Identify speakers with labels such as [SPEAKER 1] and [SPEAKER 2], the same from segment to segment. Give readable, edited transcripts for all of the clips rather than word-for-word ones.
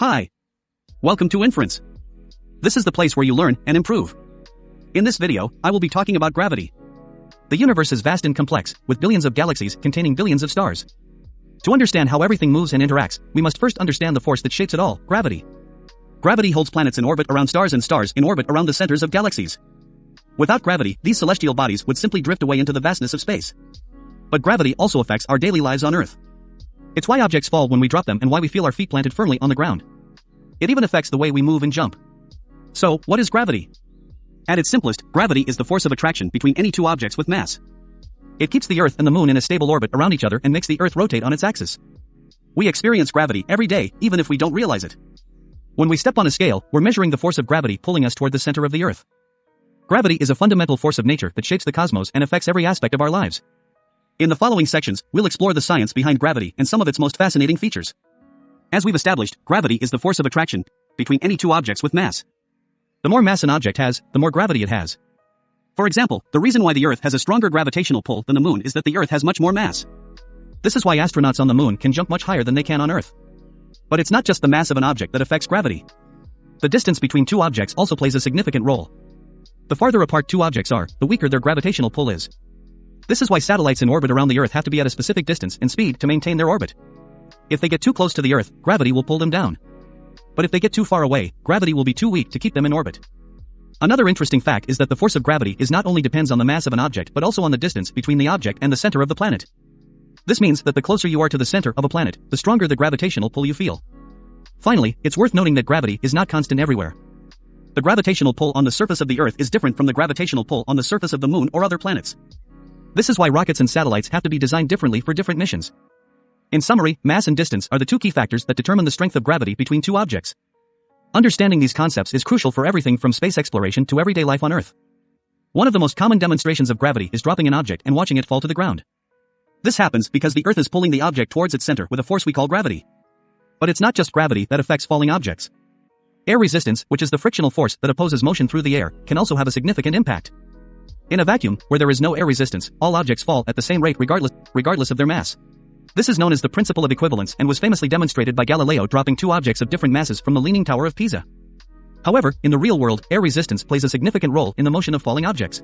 [SPEAKER 1] Hi. Welcome to Inference. This is the place where you learn and improve. In this video, I will be talking about gravity. The universe is vast and complex, with billions of galaxies containing billions of stars. To understand how everything moves and interacts, we must first understand the force that shapes it all, gravity. Gravity holds planets in orbit around stars and stars in orbit around the centers of galaxies. Without gravity, these celestial bodies would simply drift away into the vastness of space. But gravity also affects our daily lives on Earth. It's why objects fall when we drop them and why we feel our feet planted firmly on the ground. It even affects the way we move and jump. So, what is gravity? At its simplest, gravity is the force of attraction between any two objects with mass. It keeps the Earth and the Moon in a stable orbit around each other and makes the Earth rotate on its axis. We experience gravity every day, even if we don't realize it. When we step on a scale, we're measuring the force of gravity pulling us toward the center of the Earth. Gravity is a fundamental force of nature that shapes the cosmos and affects every aspect of our lives. In the following sections, we'll explore the science behind gravity and some of its most fascinating features. As we've established, gravity is the force of attraction between any two objects with mass. The more mass an object has, the more gravity it has. For example, the reason why the Earth has a stronger gravitational pull than the Moon is that the Earth has much more mass. This is why astronauts on the Moon can jump much higher than they can on Earth. But it's not just the mass of an object that affects gravity. The distance between two objects also plays a significant role. The farther apart two objects are, the weaker their gravitational pull is. This is why satellites in orbit around the Earth have to be at a specific distance and speed to maintain their orbit. If they get too close to the Earth, gravity will pull them down. But if they get too far away, gravity will be too weak to keep them in orbit. Another interesting fact is that the force of gravity is not only depends on the mass of an object but also on the distance between the object and the center of the planet. This means that the closer you are to the center of a planet, the stronger the gravitational pull you feel. Finally, it's worth noting that gravity is not constant everywhere. The gravitational pull on the surface of the Earth is different from the gravitational pull on the surface of the Moon or other planets. This is why rockets and satellites have to be designed differently for different missions. In summary, mass and distance are the two key factors that determine the strength of gravity between two objects. Understanding these concepts is crucial for everything from space exploration to everyday life on Earth. One of the most common demonstrations of gravity is dropping an object and watching it fall to the ground. This happens because the Earth is pulling the object towards its center with a force we call gravity. But it's not just gravity that affects falling objects. Air resistance, which is the frictional force that opposes motion through the air, can also have a significant impact. In a vacuum, where there is no air resistance, all objects fall at the same rate regardless of their mass. This is known as the principle of equivalence and was famously demonstrated by Galileo dropping two objects of different masses from the Leaning Tower of Pisa. However, in the real world, air resistance plays a significant role in the motion of falling objects.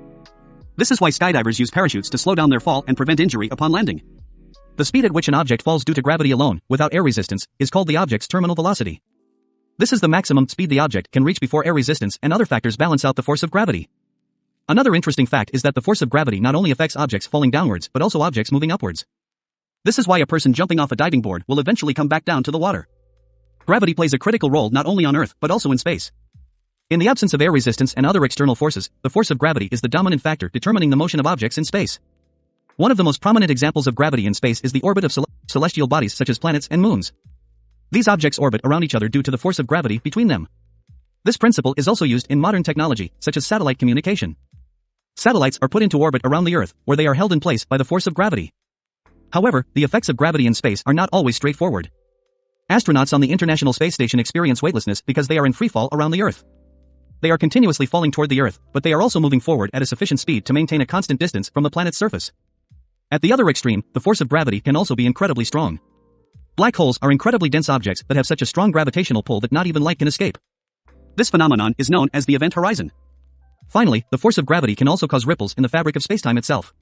[SPEAKER 1] This is why skydivers use parachutes to slow down their fall and prevent injury upon landing. The speed at which an object falls due to gravity alone, without air resistance, is called the object's terminal velocity. This is the maximum speed the object can reach before air resistance and other factors balance out the force of gravity. Another interesting fact is that the force of gravity not only affects objects falling downwards but also objects moving upwards. This is why a person jumping off a diving board will eventually come back down to the water. Gravity plays a critical role not only on Earth but also in space. In the absence of air resistance and other external forces, the force of gravity is the dominant factor determining the motion of objects in space. One of the most prominent examples of gravity in space is the orbit of celestial bodies such as planets and moons. These objects orbit around each other due to the force of gravity between them. This principle is also used in modern technology, such as satellite communication. Satellites are put into orbit around the Earth, where they are held in place by the force of gravity. However, the effects of gravity in space are not always straightforward. Astronauts on the International Space Station experience weightlessness because they are in free fall around the Earth. They are continuously falling toward the Earth, but they are also moving forward at a sufficient speed to maintain a constant distance from the planet's surface. At the other extreme, the force of gravity can also be incredibly strong. Black holes are incredibly dense objects that have such a strong gravitational pull that not even light can escape. This phenomenon is known as the event horizon. Finally, the force of gravity can also cause ripples in the fabric of spacetime itself.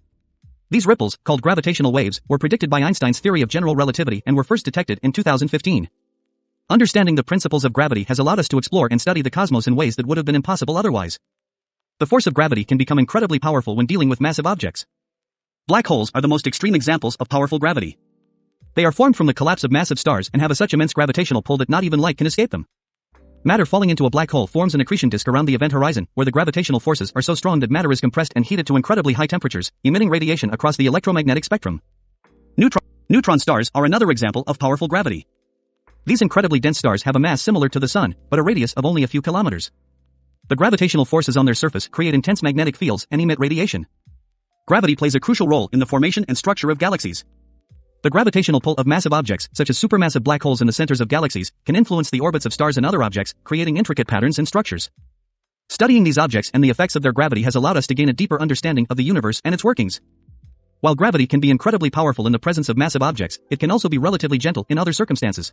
[SPEAKER 1] These ripples, called gravitational waves, were predicted by Einstein's theory of general relativity and were first detected in 2015. Understanding the principles of gravity has allowed us to explore and study the cosmos in ways that would have been impossible otherwise. The force of gravity can become incredibly powerful when dealing with massive objects. Black holes are the most extreme examples of powerful gravity. They are formed from the collapse of massive stars and have such immense gravitational pull that not even light can escape them. Matter falling into a black hole forms an accretion disk around the event horizon, where the gravitational forces are so strong that matter is compressed and heated to incredibly high temperatures, emitting radiation across the electromagnetic spectrum. Neutron stars are another example of powerful gravity. These incredibly dense stars have a mass similar to the Sun, but a radius of only a few kilometers. The gravitational forces on their surface create intense magnetic fields and emit radiation. Gravity plays a crucial role in the formation and structure of galaxies. The gravitational pull of massive objects, such as supermassive black holes in the centers of galaxies, can influence the orbits of stars and other objects, creating intricate patterns and structures. Studying these objects and the effects of their gravity has allowed us to gain a deeper understanding of the universe and its workings. While gravity can be incredibly powerful in the presence of massive objects, it can also be relatively gentle in other circumstances.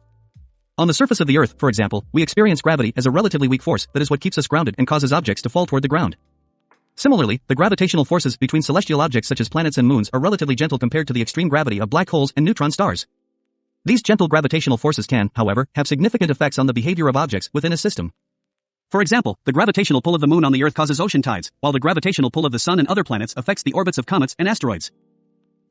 [SPEAKER 1] On the surface of the Earth, for example, we experience gravity as a relatively weak force that is what keeps us grounded and causes objects to fall toward the ground. Similarly, the gravitational forces between celestial objects such as planets and moons are relatively gentle compared to the extreme gravity of black holes and neutron stars. These gentle gravitational forces can, however, have significant effects on the behavior of objects within a system. For example, the gravitational pull of the moon on the Earth causes ocean tides, while the gravitational pull of the sun and other planets affects the orbits of comets and asteroids.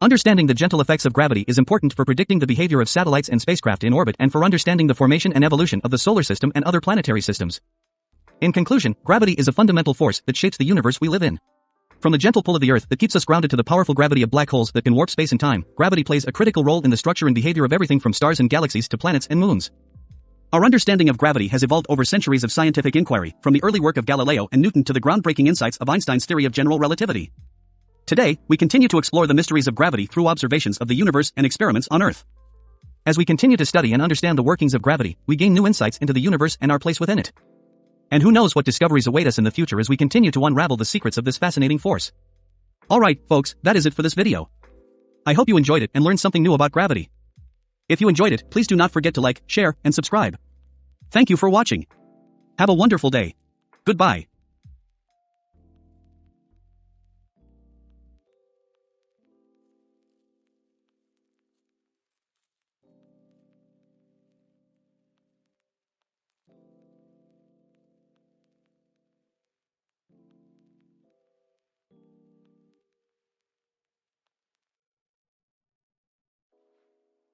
[SPEAKER 1] Understanding the gentle effects of gravity is important for predicting the behavior of satellites and spacecraft in orbit and for understanding the formation and evolution of the solar system and other planetary systems. In conclusion, gravity is a fundamental force that shapes the universe we live in. From the gentle pull of the Earth that keeps us grounded to the powerful gravity of black holes that can warp space and time, gravity plays a critical role in the structure and behavior of everything from stars and galaxies to planets and moons. Our understanding of gravity has evolved over centuries of scientific inquiry, from the early work of Galileo and Newton to the groundbreaking insights of Einstein's theory of general relativity. Today, we continue to explore the mysteries of gravity through observations of the universe and experiments on Earth. As we continue to study and understand the workings of gravity, we gain new insights into the universe and our place within it. And who knows what discoveries await us in the future as we continue to unravel the secrets of this fascinating force. Alright, folks, that is it for this video. I hope you enjoyed it and learned something new about gravity. If you enjoyed it, please do not forget to like, share, and subscribe. Thank you for watching. Have a wonderful day. Goodbye.